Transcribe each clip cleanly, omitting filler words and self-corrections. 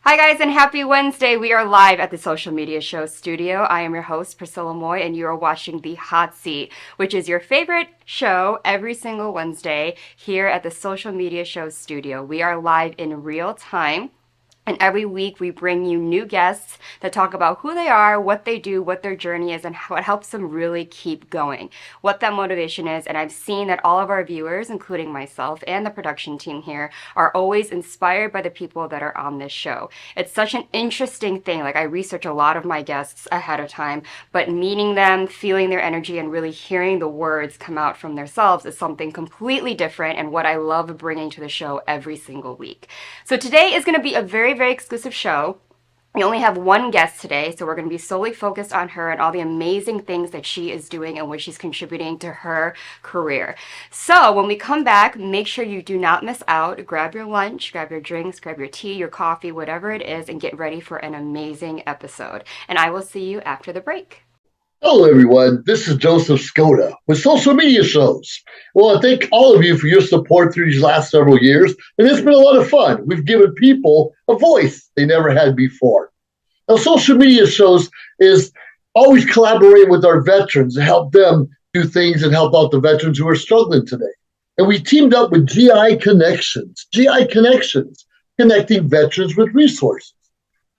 Hi guys and happy Wednesday. We are live at the Social Media Show studio. I am your host, Priscilla Moy, and you are watching The Hot Seat, which is your favorite show every single Wednesday here at the Social Media Show studio. We are live in real time. And every week we bring you new guests that talk about who they are, what they do, what their journey is, and what helps them really keep going, what that motivation is. And I've seen that all of our viewers, including myself and the production team here, are always inspired by the people that are on this show. It's such an interesting thing. Like, I research a lot of my guests ahead of time, but meeting them, feeling their energy, and really hearing the words come out from themselves is something completely different and what I love bringing to the show every single week. So today is going to be a very exclusive show. We only have one guest today, so we're going to be solely focused on her and all the amazing things that she is doing and what she's contributing to her career. So when we come back, make sure you do not miss out. Grab your lunch, grab your drinks, grab your tea, your coffee, whatever it is, and get ready for an amazing episode. And I will see you after the break. Hello, everyone. This is Joseph Skoda with Social Media Shows. Well, I thank all of you for your support through these last several years, and it's been a lot of fun. We've given people a voice they never had before. Now, Social Media Shows is always collaborating with our veterans to help them do things and help out the veterans who are struggling today. And we teamed up with GI Connections, connecting veterans with resources.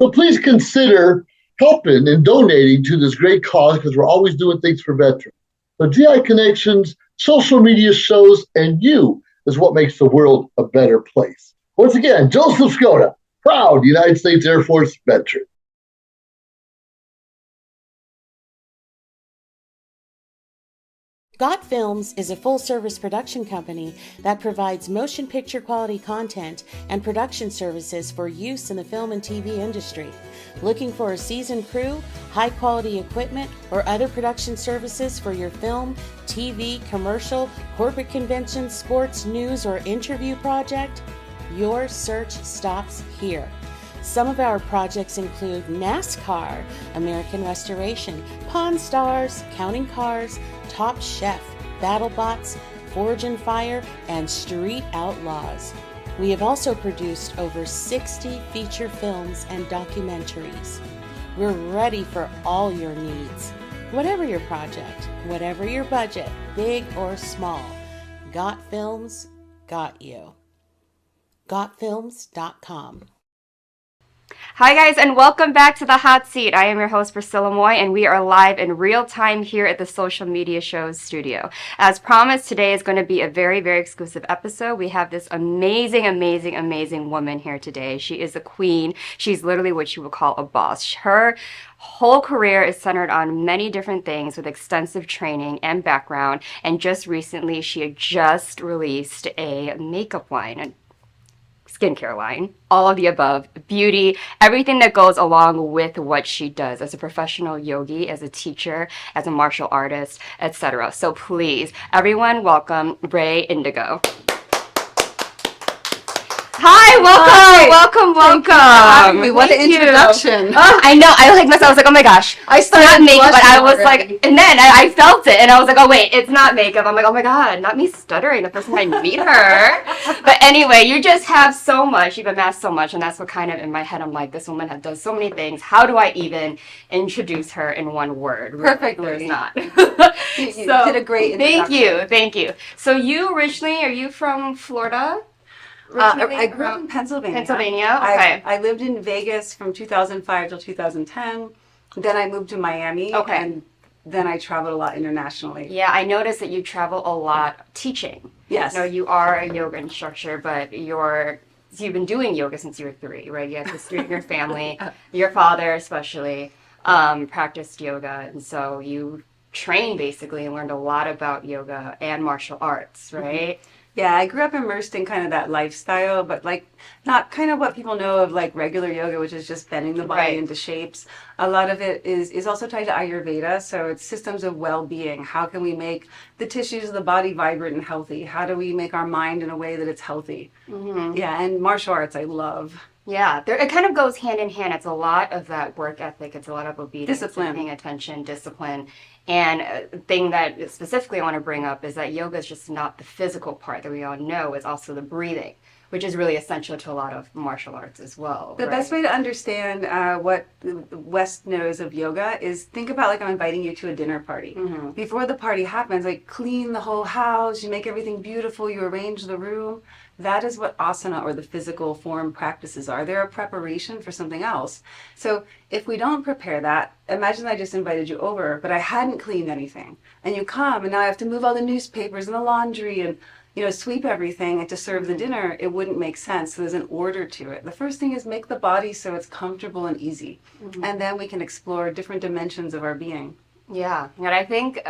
So please consider helping and donating to this great cause because we're always doing things for veterans. So GI Connections, Social Media Shows, and you is what makes the world a better place. Once again, Joseph Skoda, proud United States Air Force veteran. Got Films is a full-service production company that provides motion picture quality content and production services for use in the film and TV industry. Looking for a seasoned crew, high-quality equipment, or other production services for your film, TV, commercial, corporate convention, sports, news, or interview project? Your search stops here. Some of our projects include NASCAR, American Restoration, Pawn Stars, Counting Cars, Top Chef, BattleBots, Forge and Fire, and Street Outlaws. We have also produced over 60 feature films and documentaries. We're ready for all your needs. Whatever your project, whatever your budget, big or small, Got Films got you. GotFilms.com. Hi guys and welcome back to The Hot Seat. I am your host Priscilla Moy and we are live in real time here at the Social Media Shows studio. As promised, today is going to be a very exclusive episode. We have this amazing woman here today. She is a queen. She's literally what you would call a boss. Her whole career is centered on many different things with extensive training and background, and just recently she had just released a makeup line, skincare line, all of the above, beauty, everything that goes along with what she does as a professional yogi, as a teacher, as a martial artist, etc. So please, everyone, welcome Rae Indigo. Hi, welcome. What an introduction. I know. I like myself. I was like, oh my gosh. I started not makeup, but I was already. like, and then I felt it, and I was like, oh wait, it's not makeup. I'm like, oh my god, not me stuttering the first time I meet her. But anyway, you just have so much. You've amassed so much, and that's what kind of in my head I'm like, this woman does so many things. How do I even introduce her in one word? Perfectly. There's not. You did a great introduction. Thank you. So you originally, are you from Florida? I grew up in Pennsylvania. Okay. I lived in Vegas from 2005 till 2010. Then I moved to Miami. Okay. And then I traveled a lot internationally. Yeah, I noticed that you travel a lot teaching. Yes. You know, you are a yoga instructor, but you've been doing yoga since you were 3, right? You had history in your family. Your father especially practiced yoga, and so you trained basically and learned a lot about yoga and martial arts, right? Mm-hmm. Yeah, I grew up immersed in kind of that lifestyle, but like not kind of what people know of like regular yoga, which is just bending the body into shapes. A lot of it is also tied to Ayurveda, so it's systems of well-being. How can we make the tissues of the body vibrant and healthy? How do we make our mind in a way that it's healthy? Mm-hmm. Yeah, and martial arts I love. Yeah, it kind of goes hand in hand. It's a lot of that work ethic. It's a lot of obedience, discipline, paying attention, discipline. And a thing that specifically I want to bring up is that yoga is just not the physical part that we all know. It's also the breathing, which is really essential to a lot of martial arts as well. The best way to understand what the West knows of yoga is think about like I'm inviting you to a dinner party. Before the party happens, like clean the whole house, you make everything beautiful, you arrange the room. That is what asana or the physical form practices are. They're a preparation for something else. So if we don't prepare that, imagine I just invited you over, but I hadn't cleaned anything. And you come and now I have to move all the newspapers and the laundry and sweep everything and to serve the dinner. It wouldn't make sense. So there's an order to it. The first thing is make the body so it's comfortable and easy. And then we can explore different dimensions of our being. Yeah. And I think,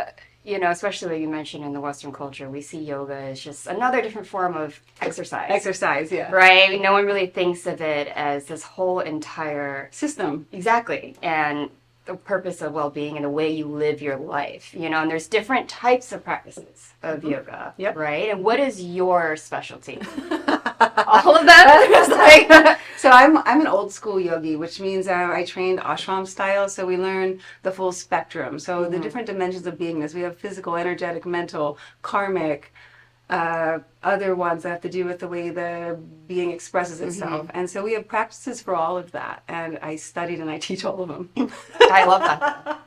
especially what you mentioned in the Western culture, we see yoga as just another different form of exercise. Exercise, yeah. Right? No one really thinks of it as this whole entire System. Exactly. And the purpose of well-being and the way you live your life, and there's different types of practices of yoga, right? And what is your specialty? All of them? So I'm an old school yogi, which means I trained ashram style. So we learn the full spectrum. So the different dimensions of beingness. We have physical, energetic, mental, karmic, other ones that have to do with the way the being expresses itself. And so we have practices for all of that. And I studied and I teach all of them. I love that.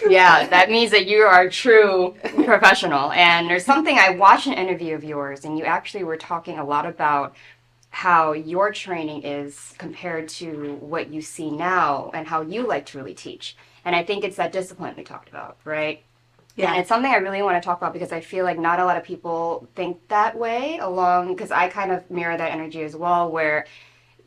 Yeah, that means that you are a true professional. And there's something, I watched an interview of yours, and you actually were talking a lot about how your training is compared to what you see now and how you like to really teach. And I think it's that discipline we talked about, right? Yeah, and it's something I really want to talk about because I feel like not a lot of people think that way because I kind of mirror that energy as well, where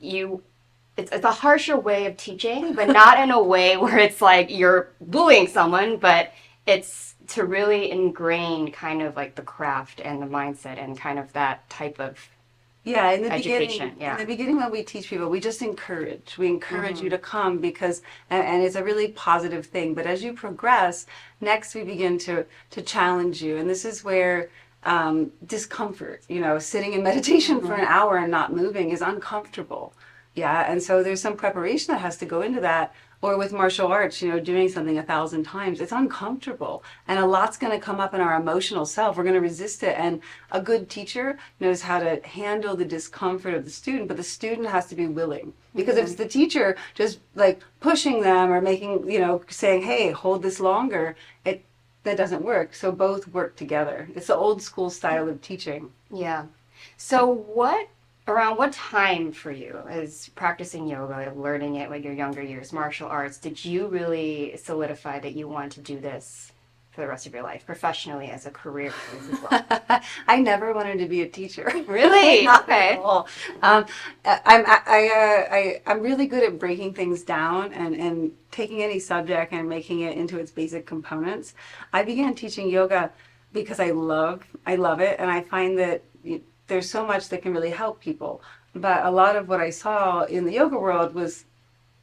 it's a harsher way of teaching, but not in a way where it's like you're bullying someone, but it's to really ingrain kind of like the craft and the mindset and kind of that type of in the education. In the beginning when we teach people, we just encourage. We encourage you to come because, and it's a really positive thing. But as you progress, next we begin to challenge you. And this is where discomfort, sitting in meditation for an hour and not moving is uncomfortable. Yeah, and so there's some preparation that has to go into that. Or with martial arts, doing something 1,000 times, it's uncomfortable. And a lot's going to come up in our emotional self. We're going to resist it. And a good teacher knows how to handle the discomfort of the student, but the student has to be willing. Because if it's the teacher just like pushing them or making, saying, hey, hold this longer, that doesn't work. So both work together. It's the old school style of teaching. Yeah. So around what time for you is practicing yoga, learning it like your younger years, martial arts, did you really solidify that you want to do this for the rest of your life, professionally as a career as well? I never wanted to be a teacher. Really? Okay. I'm really good at breaking things down and taking any subject and making it into its basic components. I began teaching yoga because I love it, and I find that there's so much that can really help people. But a lot of what I saw in the yoga world was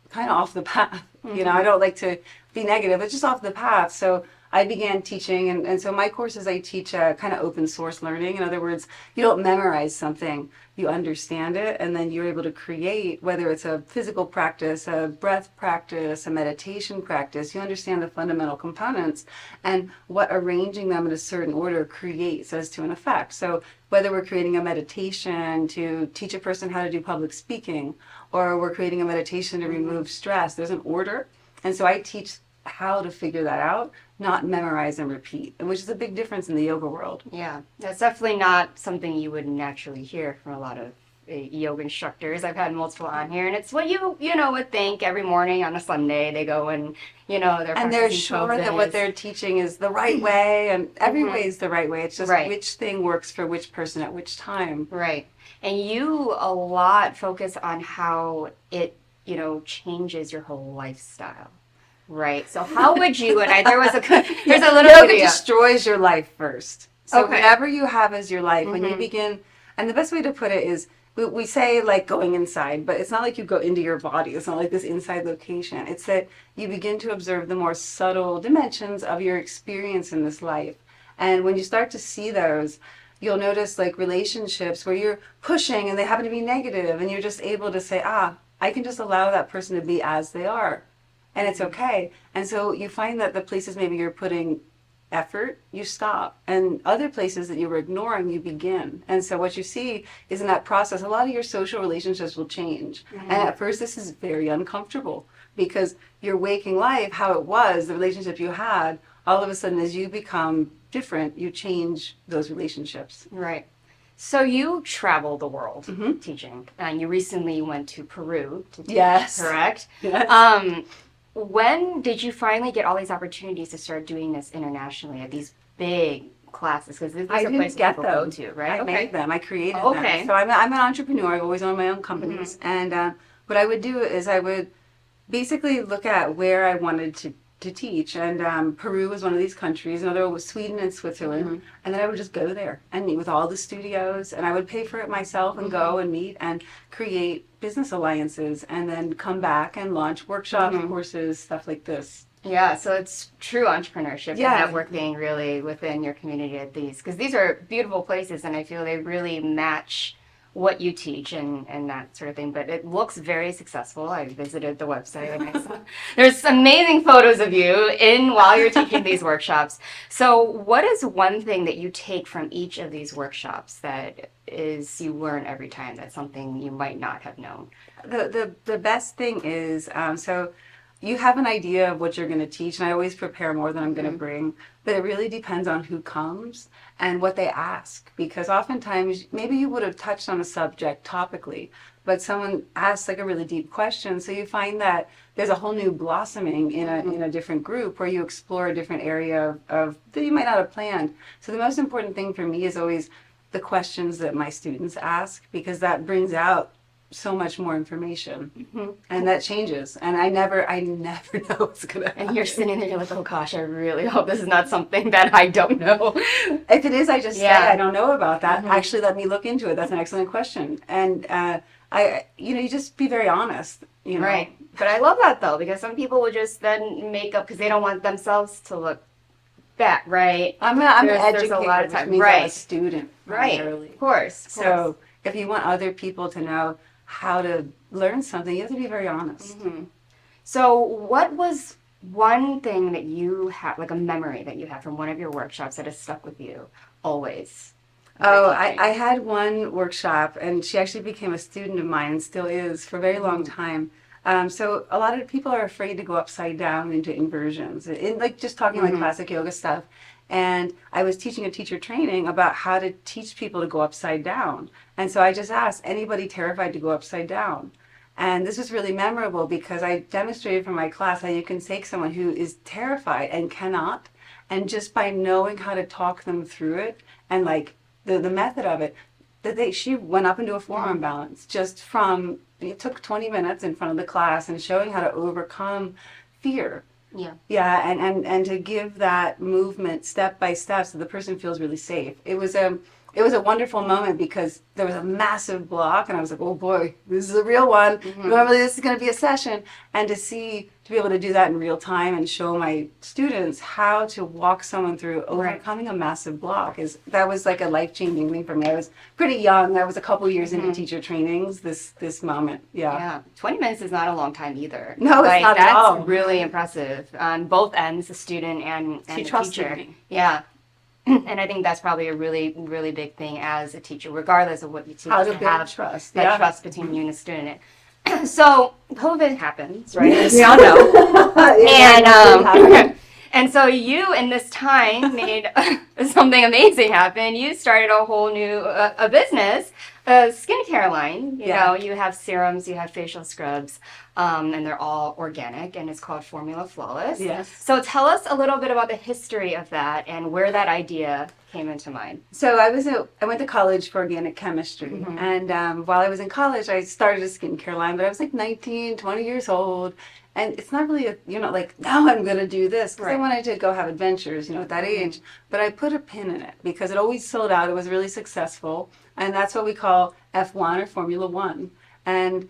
kind of off the path. I don't like to be negative. It's just off the path. So I began teaching. And so my courses, I teach kind of open source learning. In other words, you don't memorize something. You understand it. And then you're able to create, whether it's a physical practice, a breath practice, a meditation practice, you understand the fundamental components and what arranging them in a certain order creates as to an effect. So whether we're creating a meditation to teach a person how to do public speaking, or we're creating a meditation to remove stress, there's an order. And so I teach how to figure that out, not memorize and repeat, which is a big difference in the yoga world. Yeah, that's definitely not something you would naturally hear from a lot of yoga instructors. I've had multiple on here, and it's what you would think every morning on a Sunday they go and they're sure that what they're teaching is the right way, and every way is the right way. It's just which thing works for which person at which time. Right. And you a lot focus on how it changes your whole lifestyle. Right. So how would you, there's a little yoga video. Destroys your life first. So whatever you have as your life, when you begin, and the best way to put it is, we say like going inside, but it's not like you go into your body. It's not like this inside location. It's that you begin to observe the more subtle dimensions of your experience in this life. And when you start to see those, you'll notice like relationships where you're pushing and they happen to be negative, and you're just able to say, I can just allow that person to be as they are. And it's okay. And so you find that the places maybe you're putting effort, you stop. And other places that you were ignoring, you begin. And so what you see is in that process, a lot of your social relationships will change. And at first, this is very uncomfortable because your waking life, how it was, the relationship you had, all of a sudden, as you become different, you change those relationships. Right. So you travel the world teaching, and you recently went to Peru to teach, Yes. correct? Yes. When did you finally get all these opportunities to start doing this internationally at these big classes? Because these I are didn't places get people them. go to, right? I made them. I created Okay. them. So I'm an entrepreneur. I've always owned my own companies. And what I would do is I would basically look at where I wanted to teach. And Peru was one of these countries. Another one was Sweden and Switzerland. And then I would just go there and meet with all the studios. And I would pay for it myself and go and meet and create business alliances. And then come back and launch workshops, courses, stuff like this. Yeah, so it's true entrepreneurship Yeah. and networking really within your community at these. Because these are beautiful places, and I feel they really match what you teach and that sort of thing. But it looks very successful. I visited the website and I saw there's amazing photos of you while you're teaching these workshops. So what is one thing that you take from each of these workshops that is you learn every time, that's something you might not have known? The best thing is, so you have an idea of what you're going to teach, and I always prepare more than I'm going to bring, but it really depends on who comes and what they ask, because oftentimes maybe you would have touched on a subject topically, but someone asks like a really deep question, so you find that there's a whole new blossoming in a different group where you explore a different area of that you might not have planned. So the most important thing for me is always the questions that my students ask, because that brings out so much more information, and that changes. And I never know what's gonna happen. And you're sitting there, you're like, oh gosh, I really hope this is not something that I don't know. If it is, I just say Yeah. I don't know about that. Actually, let me look into it. That's an excellent question. And you just be very honest. Right. But I love that though, because some people will just then make up because they don't want themselves to look bad, right? I'm an There's educator, a lot of which time. means I'm Right. a student. Right. primarily. Of course. So if you want other people to know how to learn something, you have to be very honest. So what was one thing that you have, like a memory that you have from one of your workshops that has stuck with you always? Oh, I had one workshop, and she actually became a student of mine and still is for a very long time. So a lot of people are afraid to go upside down into inversions, like just talking like classic yoga stuff. And I was teaching a teacher training about how to teach people to go upside down. And so I just asked, anybody terrified to go upside down? And this was really memorable because I demonstrated for my class how you can take someone who is terrified and cannot, and just by knowing how to talk them through it and like the method of it, she went up into a forearm balance just from, it took 20 minutes in front of the class and showing how to overcome fear. Yeah, and to give that movement step by step so the person feels really safe. It was a wonderful moment because there was a massive block and I was like, oh boy, this is a real one. Normally this is going to be a session. And to be able to do that in real time and show my students how to walk someone through overcoming a massive block, that was like a life-changing thing for me. I was pretty young. I was a couple years into teacher trainings this moment. Yeah. 20 minutes is not a long time either. No, it's not at all. That's really impressive on both ends, the student and She the trusted teacher. me. Yeah. And I think that's probably a really, really big thing as a teacher, regardless of what you teach. How to have build trust. that trust between you and the student. So COVID happens, right? We all know. And so you, in this time, made something amazing happen. You started a whole new a business, a skincare line. You know, you have serums, you have facial scrubs, and they're all organic, and it's called Formula Flawless. Yes. So tell us a little bit about the history of that and where that idea came into mind. So I went to college for organic chemistry, and while I was in college, I started a skincare line, but I was like 19, 20 years old, and it's not really, like, now I'm going to do this, because I wanted to go have adventures, at that age, but I put a pin in it, because it always sold out, it was really successful, and that's what we call F1 or Formula 1, and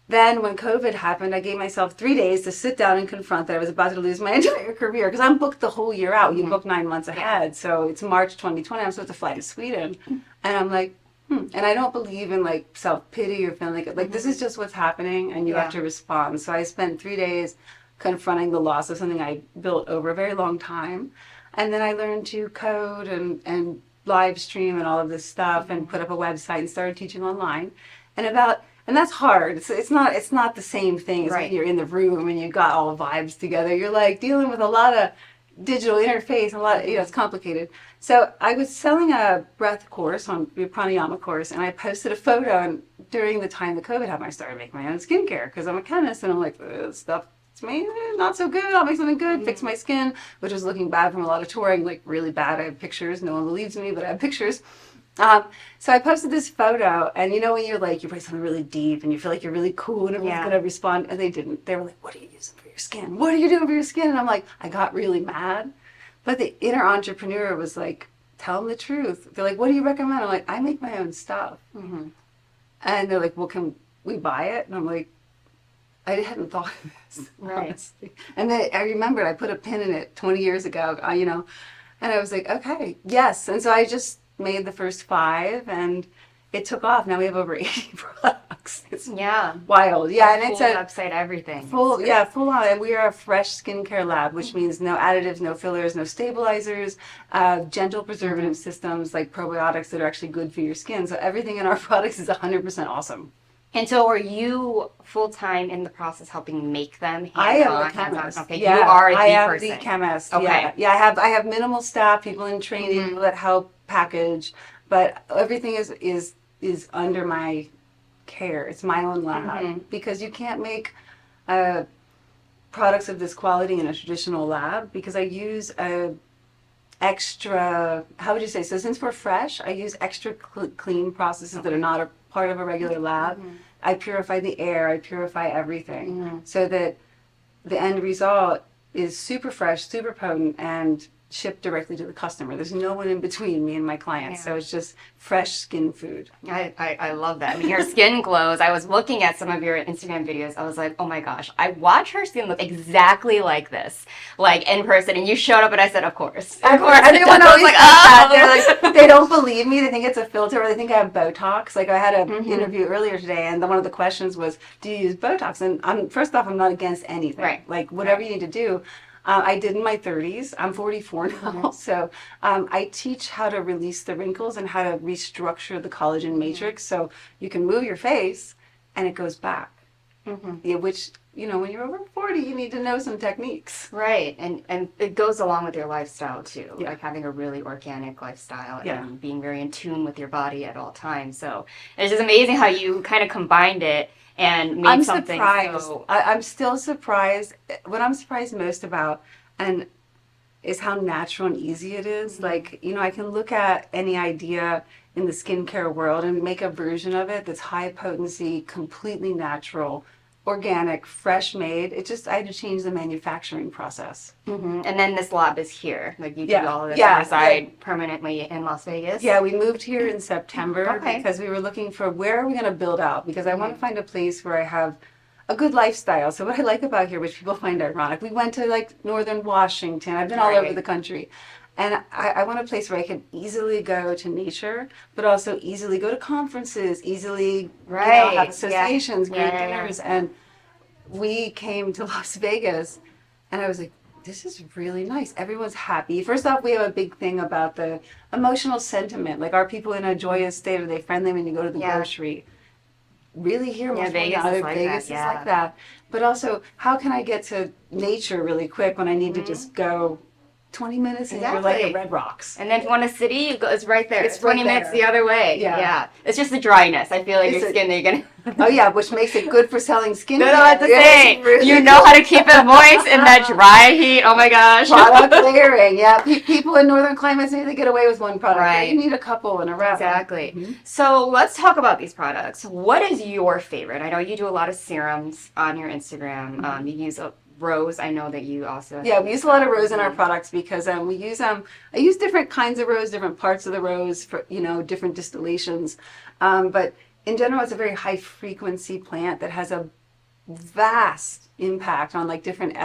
then when COVID happened, I gave myself 3 days to sit down and confront that I was about to lose my entire career because I'm booked the whole year out. You book 9 months ahead. So it's March 2020. I'm supposed to fly to Sweden. And I'm like, And I don't believe in like self-pity or feeling like this is just what's happening and you have to respond. So I spent 3 days confronting the loss of something I built over a very long time. And then I learned to code and live stream and all of this stuff and put up a website and started teaching online. And that's hard. It's not the same thing as when you're in the room and you got all vibes together. You're like dealing with a lot of digital interface, a lot, it's complicated. So I was selling a breath course on a pranayama course, and I posted a photo, and during the time the COVID happened, I started making my own skincare because I'm a chemist, and I'm like, this stuff, it's me, not so good, I'll make something good, fix my skin, which was looking bad from a lot of touring, like really bad. I have pictures, no one believes me, but I have pictures. So I posted this photo, and when you're like, you write something really deep and you feel like you're really cool and everyone's gonna respond, and they didn't. They were like, what are you using for your skin? What are you doing for your skin? And I'm like, I got really mad. But the inner entrepreneur was like, tell them the truth. They're like, what do you recommend? I'm like, I make my own stuff. And they're like, well, can we buy it? And I'm like, I hadn't thought of this, honestly. And then I remembered I put a pin in it 20 years ago, and I was like, okay, yes. And so I just made the first 5, and it took off. Now we have over 80 products. It's wild. Yeah, and full it's a website, everything. full on. And we are a fresh skincare lab, which means no additives, no fillers, no stabilizers, gentle preservative systems like probiotics that are actually good for your skin. So everything in our products is 100% awesome. And so are you full-time in the process helping make them? I am a chemist. Okay, you are the I am person. the chemist. Okay. Yeah, I have minimal staff, people in training, people that help package, but everything is under my care. It's my own lab because you can't make products of this quality in a traditional lab because I use extra, how would you say? So since we're fresh, I use extra clean processes that are not a part of a regular lab. I purify the air, I purify everything so that the end result is super fresh, super potent, and shipped directly to the customer. There's no one in between me and my clients. So it's just fresh skin food. I love that. I mean, your skin glows. I was looking at some of your Instagram videos. I was like, oh my gosh, I watch her skin look exactly like this, like in person. And you showed up and I said, of course. Of course. Everyone always like, that. They're like, they don't believe me. They think it's a filter or they think I have Botox. Like I had an interview earlier today and one of the questions was, do you use Botox? And first off, I'm not against anything. Like whatever you need to do. I did in my 30s. I'm 44 now. So I teach how to release the wrinkles and how to restructure the collagen matrix so you can move your face and it goes back. Yeah, which, when you're over 40, you need to know some techniques. Right. And it goes along with your lifestyle too. Like having a really organic lifestyle and being very in tune with your body at all times. So it's just amazing how you kind of combined it and made something. Surprised. So... I'm still surprised. What I'm surprised most about is how natural and easy it is. Like, I can look at any idea in the skincare world and make a version of it that's high potency, completely natural, organic, fresh made. I had to change the manufacturing process. And then this lab is here. Like you do all of this outside permanently in Las Vegas? Yeah, we moved here in September because we were looking for where are we going to build out because I want to find a place where I have a good lifestyle. So what I like about here, which people find ironic, we went to like Northern Washington. I've been all over the country. And I want a place where I can easily go to nature, but also easily go to conferences, easily have associations, great dinners. And we came to Las Vegas, and I was like, this is really nice. Everyone's happy. First off, we have a big thing about the emotional sentiment. Like, are people in a joyous state? Are they friendly when you go to the grocery? Really here, Vegas is like Vegas is like that. But also, how can I get to nature really quick when I need to just go 20 minutes and you're like at Red Rocks. And then if you want a city, it's right there. It's 20 right minutes there. the other way. Yeah. It's just the dryness. I feel like your skin that you're going to... Oh yeah, which makes it good for selling skin. No, I have to say, really you know how to keep it moist in that dry heat. Oh my gosh. Product layering, people in northern climates need to get away with one product. Right. You need a couple in a row. Exactly. So let's talk about these products. What is your favorite? I know you do a lot of serums on your Instagram. You use rose. I know that you also... Yeah, we use a lot of rose in our products because we use I use different kinds of rose, different parts of the rose for different distillations. But in general, it's a very high frequency plant that has a vast impact on like different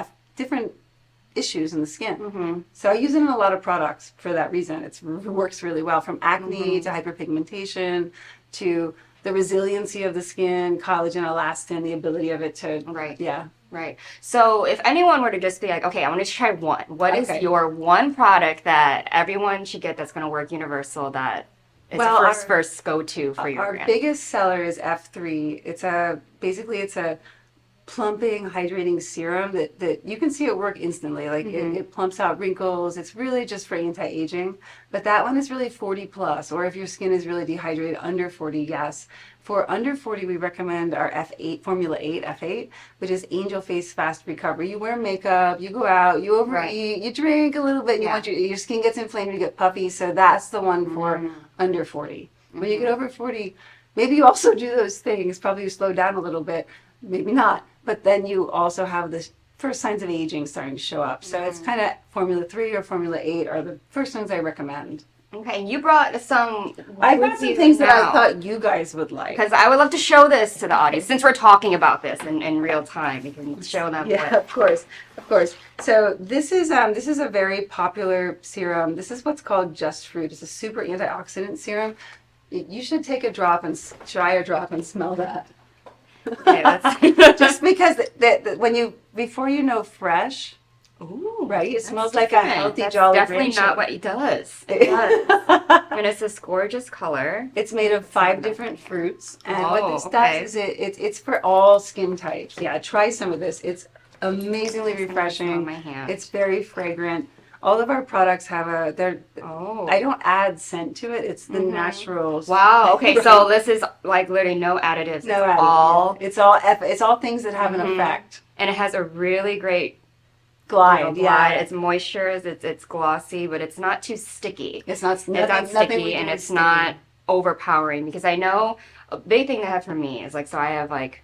issues in the skin. So I use it in a lot of products for that reason. It works really well, from acne to hyperpigmentation to the resiliency of the skin, collagen, elastin, the ability of it to, Right. yeah. Right. So if anyone were to just be like, okay, I want to try one, what is Okay. your one product that everyone should get that's going to work universal that is Well, a first go-to for your Our brand? biggest seller is F3. Basically it's a plumping, hydrating serum that you can see it work instantly. Like it plumps out wrinkles. It's really just for anti-aging. But that one is really 40 plus, or if your skin is really dehydrated under 40, yes. For under 40, we recommend our F8, Formula 8, F8, which is Angel Face Fast Recovery. You wear makeup, you go out, you overeat, you drink a little bit, and you want your skin gets inflamed, you get puffy. So that's the one for under 40. When you get over 40, maybe you also do those things. Probably you slow down a little bit, maybe not. But then you also have the first signs of aging starting to show up. So it's kind of Formula 3 or Formula 8 are the first ones I recommend. Okay, you brought some. I brought some things that I thought you guys would like. Because I would love to show this to the audience. Since we're talking about this in real time, we can show them. Yeah, of course. So this is a very popular serum. This is what's called Just Fruit. It's a super antioxidant serum. You should take a drop and try a drop and smell that. Okay, that's Just because before you know fresh, ooh, right? It that's smells like a different. healthy, That's jolly definitely green not shake. what it does. It does. And it's this gorgeous color. It's made of 5 different fruits, and what this okay. does is it's for all skin types. Yeah, try some of this. It's amazingly refreshing. On my hand. It's very fragrant. All of our products have I don't add scent to it. It's the natural. Wow. Okay, so this is like literally no additives. No It's additive. all, It's all things that have an effect. and it has a really great Glide, yeah. It's moistures. It's glossy, but it's not too sticky. It's not It's not sticky, and it's not overpowering, because I know a big thing to have for me is like, so I have like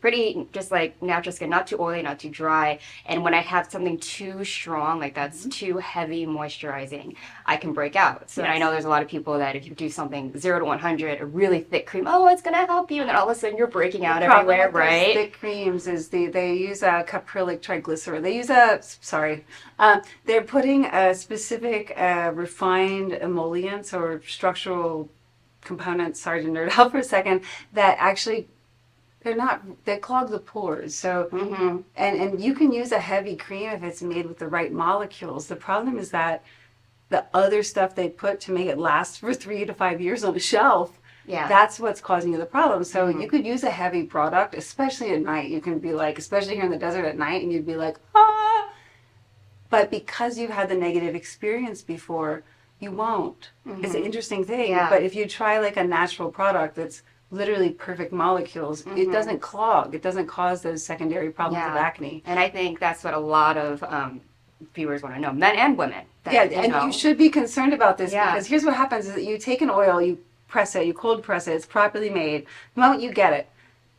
pretty just like natural skin, not too oily, not too dry, and when I have something too strong, like that's too heavy moisturizing, I can break out. So I know there's a lot of people that if you do something 0 to 100, a really thick cream, oh, it's gonna help you, and then all of a sudden you're breaking out everywhere, right? Thick creams is they use a caprylic triglyceride. They use they're putting a specific refined emollients or structural components. Sorry to nerd out for a second. That actually they clog the pores. So and you can use a heavy cream if it's made with the right molecules. The problem is that the other stuff they put to make it last for 3 to 5 years on a shelf, that's what's causing you the problem. So you could use a heavy product, especially at night. You can be like, especially here in the desert at night, and you'd be like, ah. But because you've had the negative experience before, you won't. It's an interesting thing. Yeah. But if you try like a natural product that's literally perfect molecules, it doesn't clog. It doesn't cause those secondary problems of acne. And I think that's what a lot of viewers want to know, men and women. You should be concerned about this because here's what happens is that you take an oil, you press it, you cold press it, it's properly made. The moment you get it,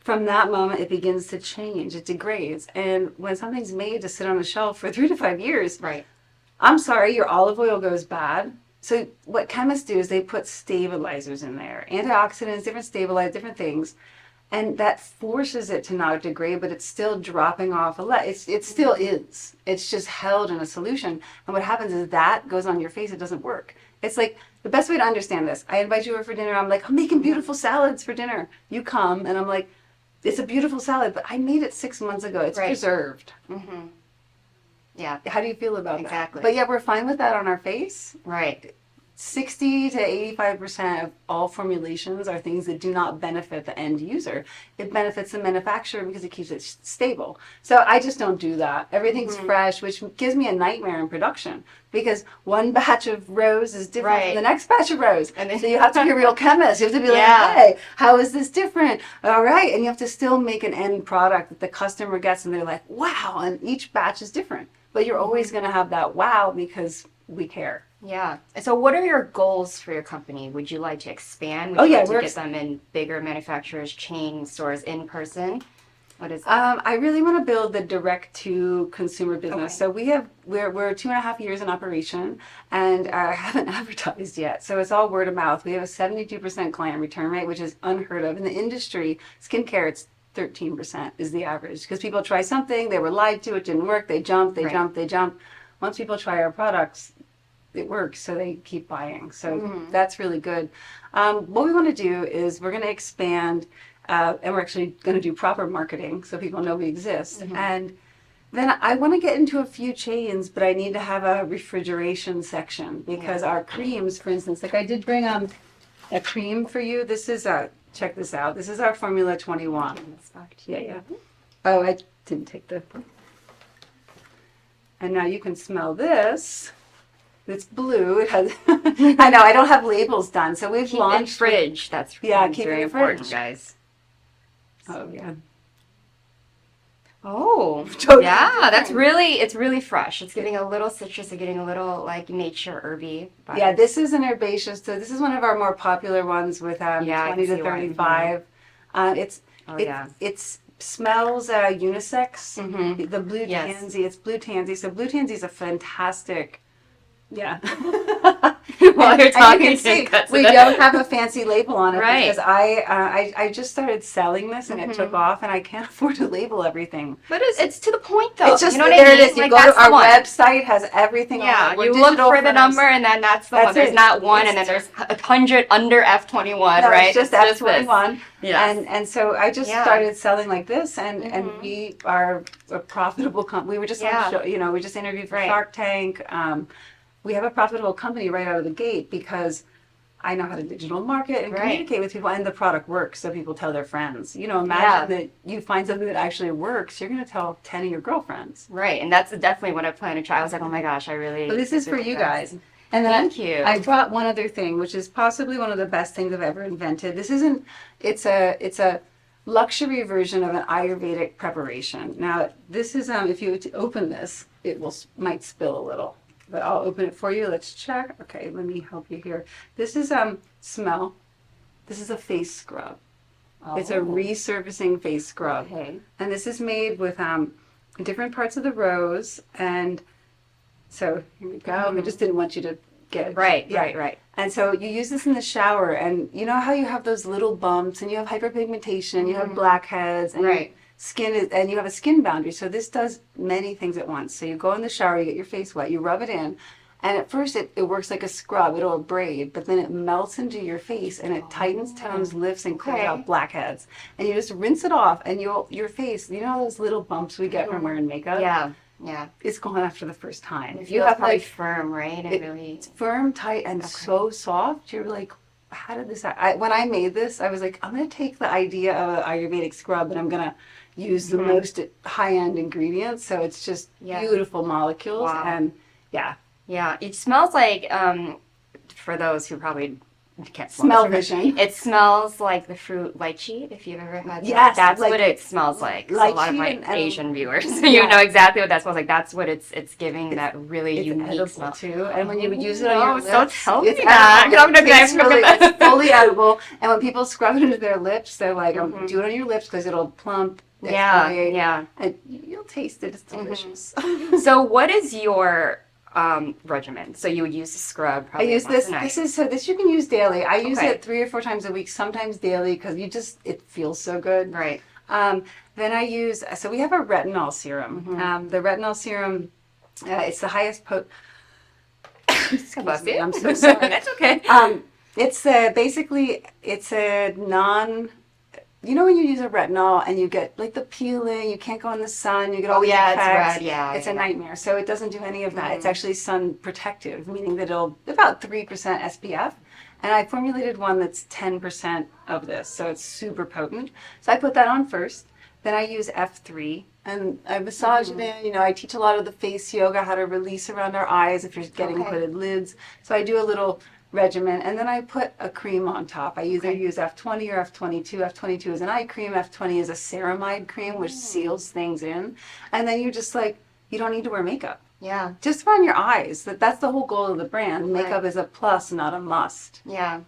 from that moment it begins to change, it degrades. And when something's made to sit on a shelf for 3 to 5 years, I'm sorry, your olive oil goes bad. So what chemists do is they put stabilizers in there, antioxidants, different stabilizers, different things, and that forces it to not degrade, but it's still dropping off it still is. It's just held in a solution. And what happens is that goes on your face, it doesn't work. It's like, the best way to understand this, I invite you over for dinner, I'm like, I'm making beautiful salads for dinner. You come, and I'm like, it's a beautiful salad, but I made it 6 months ago. It's preserved. Yeah. How do you feel about that? Exactly. But yeah, we're fine with that on our face. Right. 60 to 85% of all formulations are things that do not benefit the end user. It benefits the manufacturer because it keeps it stable. So I just don't do that. Everything's fresh, which gives me a nightmare in production because one batch of rose is different from the next batch of rose. And then, so you have to be a real chemist. You have to be like, hey, how is this different? All right. And you have to still make an end product that the customer gets and they're like, wow. And each batch is different. But you're always going to have that wow because we care. Yeah. So what are your goals for your company? Would you like to expand? Would you like to get them in bigger manufacturers, chain stores, in person? What is that? I really want to build the direct to consumer business. So we're 2.5 years in operation and haven't advertised yet. So it's all word of mouth. We have a 72% client return rate, which is unheard of in the industry. Skincare, it's 13% is the average because people try something, they were lied to, it didn't work, they jumped. Once people try our products, it works, so they keep buying. So that's really good. What we want to do is we're going to expand, and we're actually going to do proper marketing so people know we exist. And then I want to get into a few chains, but I need to have a refrigeration section because our creams, for instance, like I did bring a cream for you. This is check this out. This is our Formula 21. Yeah. Oh, I didn't take the. And now you can smell this. It's blue. It has. I know I don't have labels done, so we've launched fridge. That's keep very it important, fridge. guys. Oh yeah. Oh, Totally yeah, different. it's really fresh. It's getting a little citrusy, getting a little like nature herby. Vibes. Yeah, this is an herbaceous. So this is one of our more popular ones with I 20 can to see why. 35. It smells unisex. The blue Yes. tansy. It's blue tansy. So blue tansy is a fantastic. Yeah. While you're And talking, you can see, cuts we it. don't have a fancy label on it Right. because I just started selling this and it took off, and I can't afford to label everything. But it's to the point though. It's just you know what there I it mean? is. You Like, go that's to our the one. website, has everything Yeah, on it. We're you look digital for the first. number and then that's the one. That's There's it. not one and It's- then there's 100 under F21, No, right? it's just this. F21. Yes. And so I just Yeah. started selling like this, and we are a profitable company. We were just on Yeah. the show, we just interviewed for Right. Shark Tank. We have a profitable company right out of the gate because I know how to digital market and Right. communicate with people, and the product works, so people tell their friends. Imagine that you find something that actually works. You're going to tell 10 of your girlfriends. Right, and that's definitely what I plan to try. I was like, oh my gosh, I really. But this is for you guys. And then Thank you. I brought one other thing, which is possibly one of the best things I've ever invented. This isn't. It's a luxury version of an Ayurvedic preparation. Now, this is if you open this, it might spill a little, but I'll open it for you. Let's check. Okay, let me help you here. This is smell. This is a face scrub. It's a resurfacing face scrub. Okay. And this is made with different parts of the rose. And so here we go. I just didn't want you to get it. Right, Yeah. right. And so you use this in the shower, and you know how you have those little bumps, and you have hyperpigmentation, and you have blackheads, and Right. and you have a skin boundary. So this does many things at once. So you go in the shower, you get your face wet, you rub it in, and at first it works like a scrub. It'll abrade, but then it melts into your face, and it tightens, tones, lifts, and clears Okay. out blackheads. And you just rinse it off, and your face, those little bumps we get from wearing makeup? Yeah. It's gone after the first time. If you have probably firm, right? And really. It's firm, tight, and so soft. You're like, how did this? When I made this, I was like, I'm gonna take the idea of an Ayurvedic scrub and I'm gonna use the most high-end ingredients. So it's just beautiful molecules, and Yeah, it smells like, for those who probably can't smell vision. it smells like the fruit lychee, if you've ever had that. Yes, that's like what it smells like. So a lot of lychee my and Asian viewers, you know exactly what that smells like. That's what it's giving, that really It's unique edible smell. too, and when you use it on your lips, don't tell me it's that. edible. I'm gonna It's really- it's fully edible. And when people scrub it into their lips, they're like, do it on your lips because it'll plump. exfoliate, Yeah. and you'll taste it. It's delicious. So what is your regimen? So you would use the scrub I probably use once this. a night. This you can use daily. I use Okay. it 3 or 4 times a week, sometimes daily, because it feels so good. Right. Then I use. So we have a retinol serum. The retinol serum, it's the highest Bless you. I'm so sorry. That's okay. It's basically it's a non. When you use a retinol and you get like the peeling, you can't go in the sun, you get all these yeah, effects. it's red. Yeah, It's a nightmare. So it doesn't do any of that. It's Mm. actually sun protective, meaning that it'll about 3% SPF. And I formulated one that's 10% of this, so it's super potent. So I put that on first. Then I use F3 and I massage it in. I teach a lot of the face yoga, how to release around our eyes if you're getting Okay. hooded lids. So I do a little regimen, and then I put a cream on top. I either use F20 or F22. F22 is an eye cream. F20 is a ceramide cream, which seals things in. And then you're just like, you don't need to wear makeup. Yeah. Just around your eyes. That's the whole goal of the brand. Makeup is a plus, not a must. Yeah.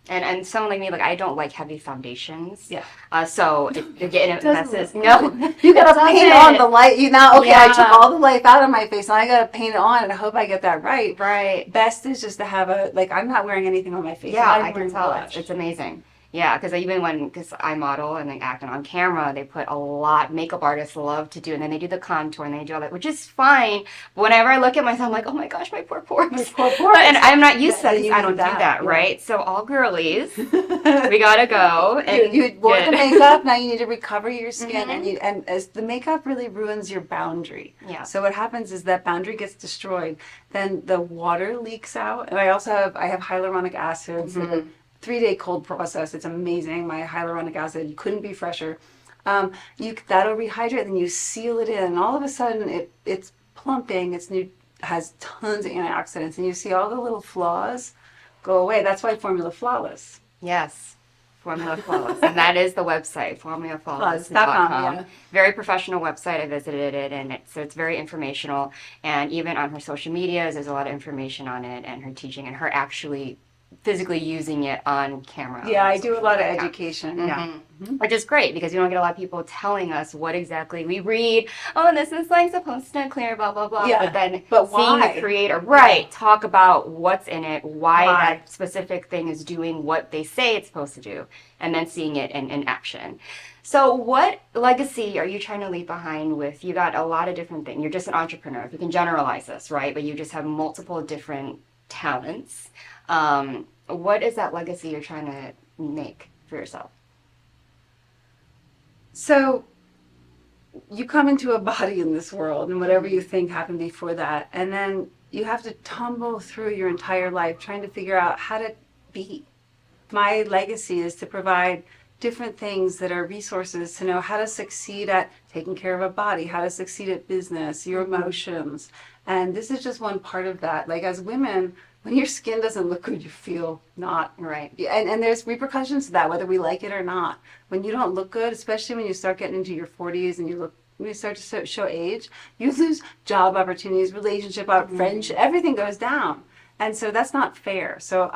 And someone like me, like I don't like heavy foundations. Yeah. So again, it doesn't messes. look No. You gotta paint on the light. I Yeah. took all the life out of my face, and I gotta paint it on, and I hope I get that right. Right. Best is just to have I'm not wearing anything on my face. Yeah, I'm not I even can wearing tell. blush. It's amazing. Yeah, because because I model and I act on camera, they put a lot, makeup artists love to do, and then they do the contour and they do all that, which is fine. But whenever I look at myself, I'm like, oh my gosh, my poor pores. My poor pores. And I'm not used to that because You I don't need do that, yeah. right? So all girlies, we gotta go. And You wore get- the makeup, now you need to recover your skin, Mhm. and as the makeup really ruins your boundary. Yeah. So what happens is that boundary gets destroyed, then the water leaks out, and I have hyaluronic acid. It's like a 3-day cold process. It's amazing. My hyaluronic acid couldn't be fresher. That'll rehydrate, then you seal it in, and all of a sudden it's plumping. It's new, has tons of antioxidants, and you see all the little flaws go away. That's why Formula Flawless. Yes. Formula Flawless. And that is the website, formulaflawless.com. Yeah. Very professional website. I visited it, and so it's very informational. And even on her social medias, there's a lot of information on it and her teaching and her actually physically using it on camera. Yeah, I do a lot of Yeah. education. Yeah. Which is great because you don't get a lot of people telling us what exactly we read. Oh, this is like supposed to clear, blah, blah, blah. Yeah, But then but seeing why? the creator, right, talk about what's in it, why Why? that specific thing is doing what they say it's supposed to do, and then seeing it in action. So what legacy are you trying to leave behind with? You got a lot of different things. You're just an entrepreneur. If you can generalize this, right? But you just have multiple different talents. What is that legacy you're trying to make for yourself? So you come into a body in this world, and whatever you think happened before that, and then you have to tumble through your entire life trying to figure out how to be. My legacy is to provide different things that are resources to know how to succeed at taking care of a body, how to succeed at business, your emotions. And this is just one part of that. Like as women, when your skin doesn't look good, you feel not Right. and there's repercussions to that, whether we like it or not. When you don't look good, especially when you start getting into your 40s and when you start to show age, you lose job opportunities, relationship, friendship, everything goes down. And so that's not fair. So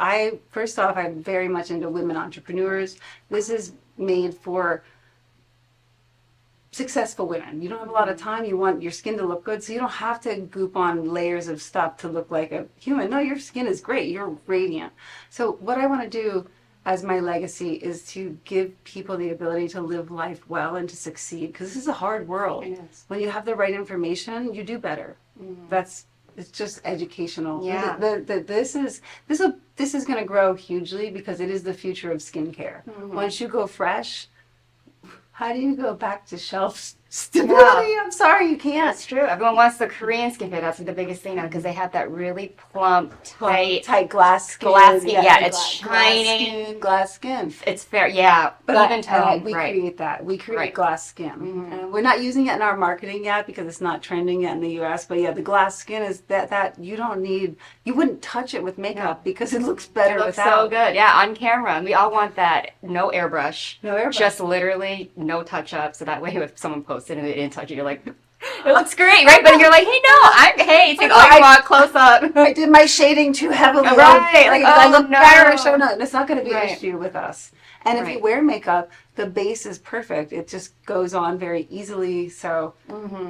first off, I'm very much into women entrepreneurs. This is made for successful women. You don't have a lot of time. You want your skin to look good, so you don't have to goop on layers of stuff to look like a human. No, your skin is great. You're radiant. So what I want to do as my legacy is to give people the ability to live life well and to succeed, because this is a hard world. It is. When you have the right information, you do better. It's just educational. Yeah. This is going to grow hugely because it is the future of skincare. Once you go fresh, how do you go back to shelf stability? Yeah. I'm sorry, you can't. That's true. Everyone wants the Korean skincare. That's the biggest thing now because they have that really plump, Tight glass skin. glass skin. Yeah, it's glass shining. glass skin. It's fair. Yeah, But even tone. we Right. create that. We create Right. glass skin. And we're not using it in our marketing yet because it's not trending yet in the US. But yeah, the glass skin is that you don't need, you wouldn't touch it with makeup because it looks better It looks without. so good. Yeah, on camera. And we all want that. No airbrush. No airbrush. Just literally no touch up. So that way if someone posted and they didn't touch it, you're like, it looks great, right? But you're like, hey, no, it's like, oh, you want close up. I did my shading too heavily. Right, like, I oh, look no. better. So no, it's not going to be Right. an issue with us. And if Right. you wear makeup, the base is perfect. It just goes on very easily. So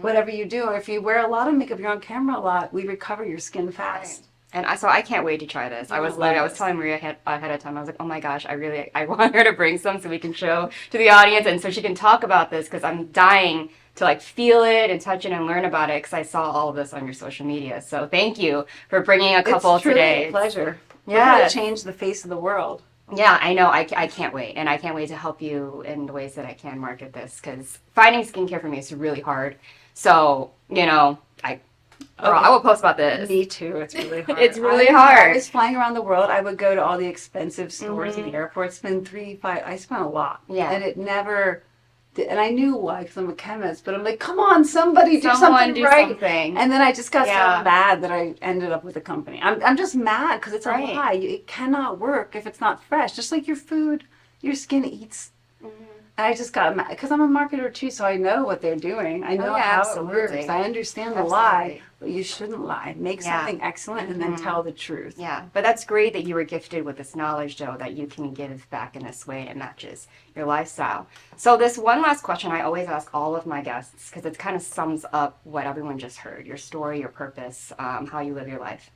whatever you do, or if you wear a lot of makeup, you're on camera a lot, we recover your skin fast. And so I can't wait to try this. I was love it. telling Maria ahead of time. I was like, oh my gosh, I want her to bring some so we can show to the audience and so she can talk about this because I'm dying to like feel it and touch it and learn about it because I saw all of this on your social media. So thank you for bringing a couple It's truly today. a pleasure. Yeah. We're going to change the face of the world. Yeah, I know. I can't wait. And I can't wait to help you in the ways that I can market this because finding skincare for me is really hard. So, I will post about this. Me too. It's really hard. It's really I hard. was flying around the world. I would go to all the expensive stores in the airport. Spend I spent a lot. Yeah. And it never. And I knew why because I'm a chemist. But I'm like, come on, somebody do Someone something do right. something. And then I just got Yeah. so mad that I ended up with a company. I'm just mad because it's a Right. lie. It cannot work if it's not fresh. Just like your food, your skin eats. And I just got mad because I'm a marketer too, so I know what they're doing. I know yeah, how absolutely. it works. I understand the Absolutely. lie, but you shouldn't lie. Make Yeah. something excellent and then tell the truth. Yeah, but that's great that you were gifted with this knowledge, though, that you can give back in this way and it matches your lifestyle. So this one last question I always ask all of my guests, because it kind of sums up what everyone just heard, your story, your purpose, how you live your life.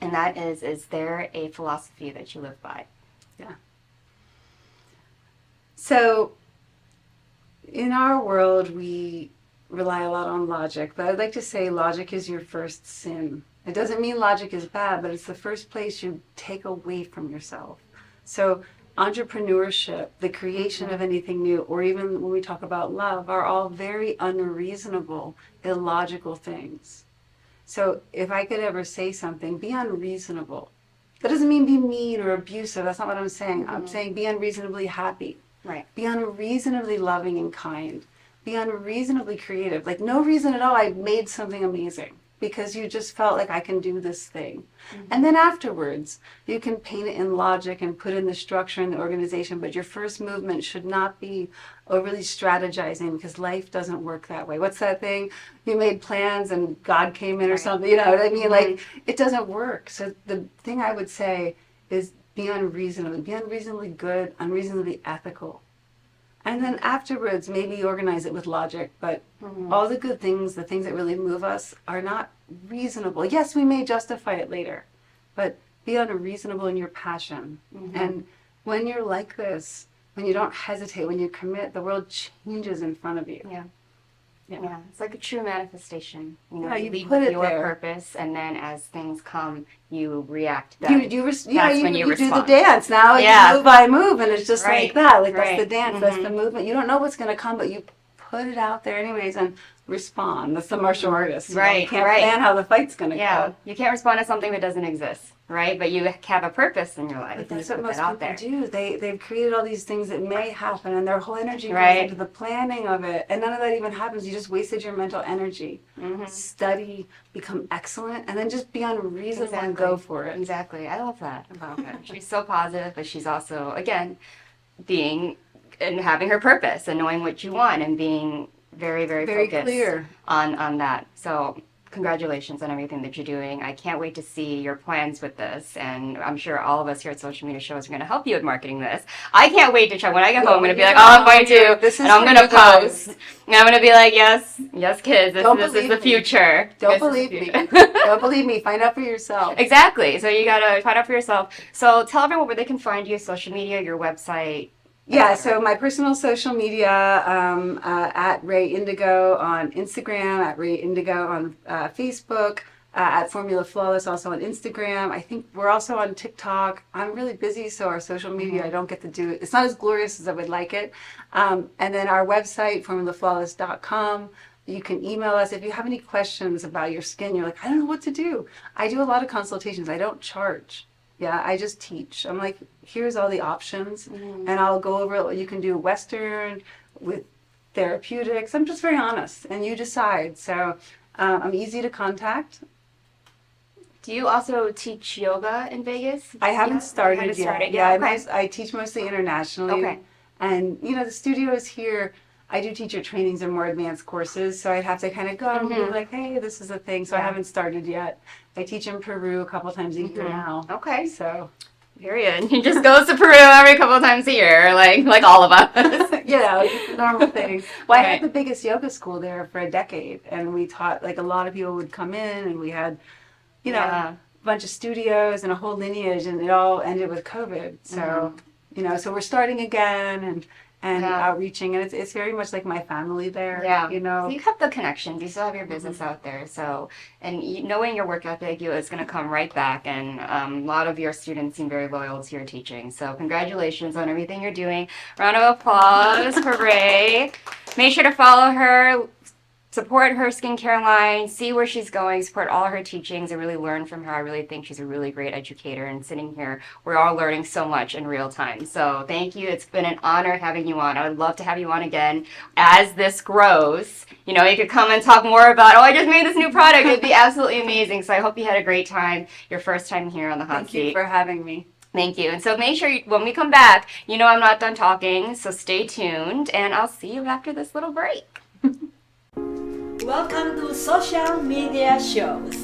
And that is there a philosophy that you live by? Yeah. So in our world, we rely a lot on logic, but I'd like to say logic is your first sin. It doesn't mean logic is bad, but it's the first place you take away from yourself. So entrepreneurship, the creation of anything new, or even when we talk about love, are all very unreasonable, illogical things. So if I could ever say something, be unreasonable. That doesn't mean be mean or abusive. That's not what I'm saying. I'm saying be unreasonably happy. Right. Be unreasonably loving and kind. Be unreasonably creative. Like no reason at all I made something amazing. Because you just felt like I can do this thing. And then afterwards, you can paint it in logic and put in the structure and the organization, but your first movement should not be overly strategizing because life doesn't work that way. What's that thing? You made plans and God came in or something, you know what I mean? Like, it doesn't work. So the thing I would say is be unreasonably good, unreasonably ethical. And then afterwards, maybe organize it with logic. But all the good things, the things that really move us, are not reasonable. Yes, we may justify it later, but be unreasonable in your passion. And when you're like this, when you don't hesitate, when you commit, the world changes in front of you. Yeah, it's like a true manifestation. You know, Yeah, you you lead put with it your there. purpose, and then as things come, you react. Then. You That's when you do the respond. dance now. Yeah. You move by move, and it's just Right, like that. Like right. that's the dance. That's the movement. You don't know what's going to come, but you put it out there anyways and respond. That's the martial artist. You know, Right, you can't right. plan how the fight's going to Yeah, go. you can't respond to something that doesn't exist, right? But you have a purpose in your life. But and that's you what put most that out people there. do. They've created all these things that may happen, and their whole energy goes Right. into the planning of it, and none of that even happens. You just wasted your mental energy. Study, become excellent, and then just be unreasonable and Exactly. go for it. Exactly. I love that about her. She's so positive, but she's also, again, being and having her purpose and knowing what you want and being very, very, Very focused clear. on that. So congratulations on everything that you're doing. I can't wait to see your plans with this, and I'm sure all of us here at Social Media Shows are going to help you with marketing this. I can't wait to try. When I get home, I'm going to be like, oh, I'm going to, This is and I'm for going to you guys. post, and I'm going to be like, yes, kids, this Don't is believe the me. future. Don't This is the believe me. future. Don't believe me. Find out for yourself. Exactly. So you gotta find out for yourself. So tell everyone where they can find you, social media, your website. Yeah, etc. so my personal social media at Rae Indigo on Instagram, at Rae Indigo on Facebook, at Formula Flawless also on Instagram. I think we're also on TikTok. I'm really busy, so our social media, I don't get to do it. It's not as glorious as I would like it. And then our website, formulaflawless.com. You can email us if you have any questions about your skin. You're like, I don't know what to do. I do a lot of consultations. I don't charge. Yeah, I just teach. I'm like, here's all the options, and I'll go over what you can do Western with therapeutics. I'm just very honest, and you decide. So I'm easy to contact. Do you also teach yoga in Vegas? I haven't started haven't yet. started Yeah, yet. I teach mostly internationally. Okay. And, you know, the studios here, I do teacher trainings and more advanced courses, so I'd have to kind of go and be like, hey, this is a thing. So I haven't started yet. I teach in Peru a couple times a year now. Okay. So, Period. He just goes to Peru every couple of times a year, like all of us. you know, it's a normal thing. Well, I Right. had the biggest yoga school there for a decade, and we taught, like, a lot of people would come in, and we had, you know, Yeah. a bunch of studios and a whole lineage, and it all ended with COVID. So, you know, so we're starting again and Yeah. outreaching, and it's very much like my family there. Yeah. You know. So you have the connections. You still have your business out there. So, and knowing your work ethic, it's going to come right back. And a lot of your students seem very loyal to your teaching. So congratulations on everything you're doing. Round of applause for Rae. Make sure to follow her. Support her skincare line, see where she's going, support all her teachings, and really learn from her. I really think she's a really great educator, and sitting here, we're all learning so much in real time. So thank you. It's been an honor having you on. I would love to have you on again as this grows. You know, you could come and talk more about, I just made this new product. It'd be absolutely amazing. So I hope you had a great time, your first time here on the Hot Thank Seat. you for having me. Thank you. And so make sure when we come back, I'm not done talking, so stay tuned, and I'll see you after this little break. Welcome to social media shows.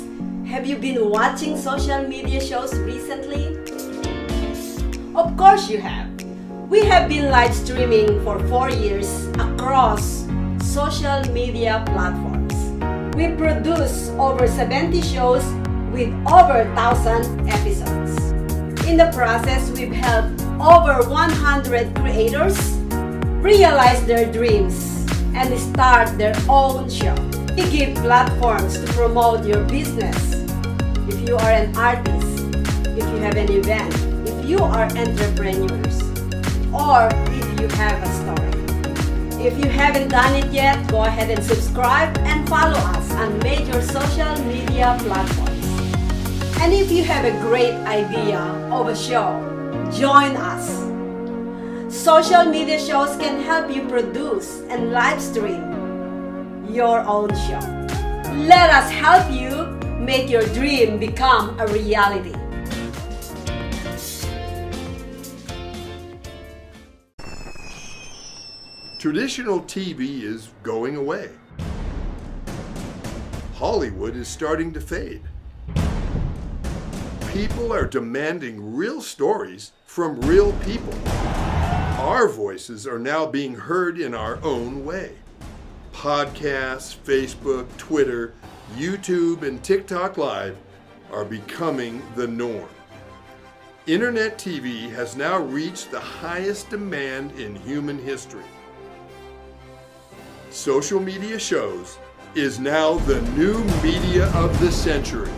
Have you been watching social media shows recently? Of course you have. We have been live streaming for 4 years across social media platforms. We produce over 70 shows with over 1,000 episodes. In the process, we've helped over 100 creators realize their dreams, and start their own show. We give platforms to promote your business. If you are an artist, if you have an event, if you are entrepreneurs, or if you have a story. If you haven't done it yet, go ahead and subscribe and follow us on major social media platforms. And if you have a great idea of a show, join us. Social media shows can help you produce and live stream your own show. Let us help you make your dream become a reality. Traditional TV is going away. Hollywood is starting to fade. People are demanding real stories from real people. Our voices are now being heard in our own way. Podcasts, Facebook, Twitter, YouTube, and TikTok Live are becoming the norm. Internet TV has now reached the highest demand in human history. Social media shows is now the new media of the century.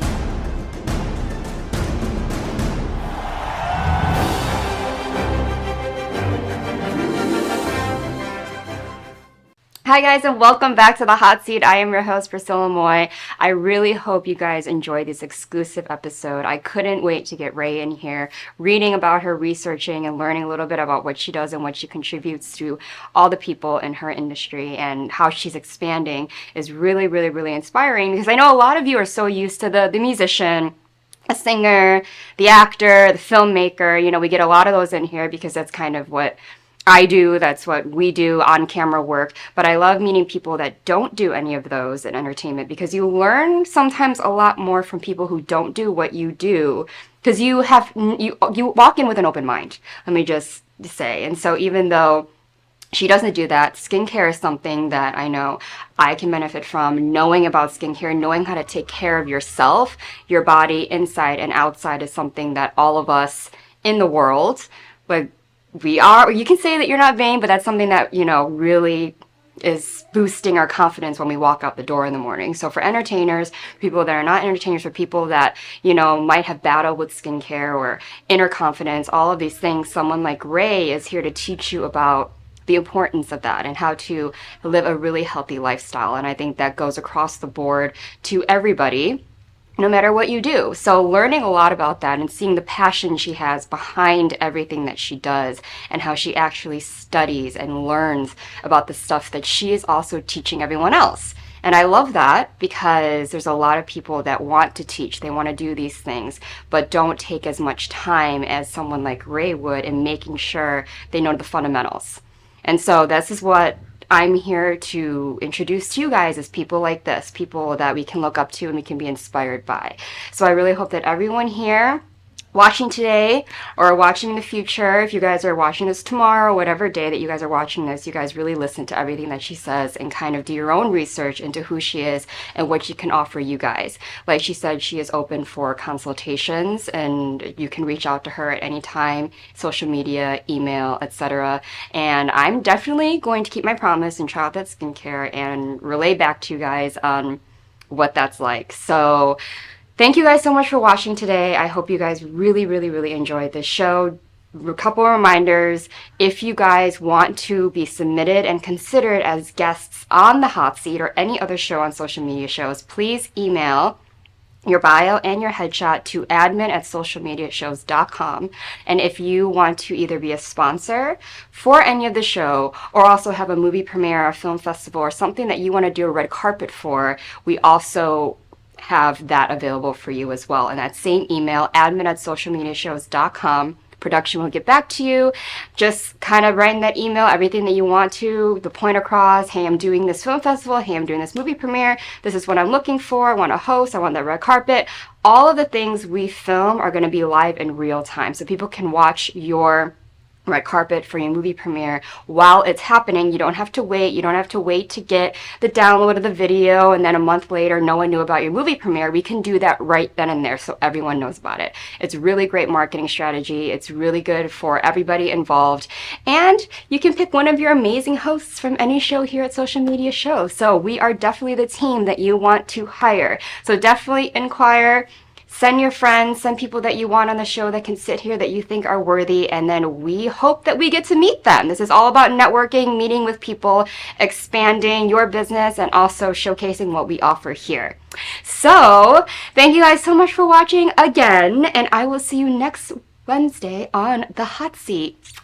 Hi guys, and welcome back to the Hot Seat. I am your host, Priscilla Moy. I really hope you guys enjoyed this exclusive episode. I couldn't wait to get Rae in here, reading about her, researching, and learning a little bit about what she does and what she contributes to all the people in her industry, and how she's expanding is really, really, really inspiring, because I know a lot of you are so used to the musician, a singer, the actor, the filmmaker. You know, we get a lot of those in here because that's kind of what I do, that's what we do, on camera work. But I love meeting people that don't do any of those in entertainment, because you learn sometimes a lot more from people who don't do what you do, because you walk in with an open mind, let me just say. And so even though she doesn't do that, skincare is something that I know I can benefit from. Knowing about skincare, knowing how to take care of yourself, your body, inside and outside, is something that all of us in the world, like, we are. You can say that you're not vain, but that's something that, you know, really is boosting our confidence when we walk out the door in the morning. So for entertainers, people that are not entertainers, for people that, you know, might have battled with skincare or inner confidence, all of these things, someone like Rae is here to teach you about the importance of that and how to live a really healthy lifestyle. And I think that goes across the board to everybody, no matter what you do. So learning a lot about that and seeing the passion she has behind everything that she does, and how she actually studies and learns about the stuff that she is also teaching everyone else. And I love that, because there's a lot of people that want to teach, they want to do these things, but don't take as much time as someone like Rae would in making sure they know the fundamentals. And so this is what I'm here to introduce to you guys, is people like this, people that we can look up to and we can be inspired by. So I really hope that everyone here watching today or watching in the future, if you guys are watching this tomorrow, whatever day that you guys are watching this, you guys really listen to everything that she says and kind of do your own research into who she is and what she can offer you guys. Like she said, she is open for consultations, and you can reach out to her at any time, social media, email, etc. And I'm definitely going to keep my promise and try out that skincare and relay back to you guys on what that's like. So thank you guys so much for watching today. I hope you guys really, really, really enjoyed this show. A couple of reminders: if you guys want to be submitted and considered as guests on the Hot Seat or any other show on social media shows, please email your bio and your headshot to admin@socialmediashows.com. And if you want to either be a sponsor for any of the show, or also have a movie premiere, a film festival, or something that you want to do a red carpet for, we also have that available for you as well. And that same email, admin@socialmediashows.com. Production will get back to you. Just kind of write in that email everything that you want to, the point across: hey, I'm doing this film festival, hey, I'm doing this movie premiere, this is what I'm looking for, I want a host, I want that red carpet. All of the things we film are going to be live in real time, so people can watch your red carpet for your movie premiere while it's happening. You don't have to wait. You don't have to wait to get the download of the video and then a month later no one knew about your movie premiere. We can do that right then and there so everyone knows about it. It's really great marketing strategy. It's really good for everybody involved. And you can pick one of your amazing hosts from any show here at Social Media Show. So we are definitely the team that you want to hire. So definitely inquire. Send your friends, send people that you want on the show that can sit here that you think are worthy, and then we hope that we get to meet them. This is all about networking, meeting with people, expanding your business, and also showcasing what we offer here. So, thank you guys so much for watching again, and I will see you next Wednesday on The Hot Seat.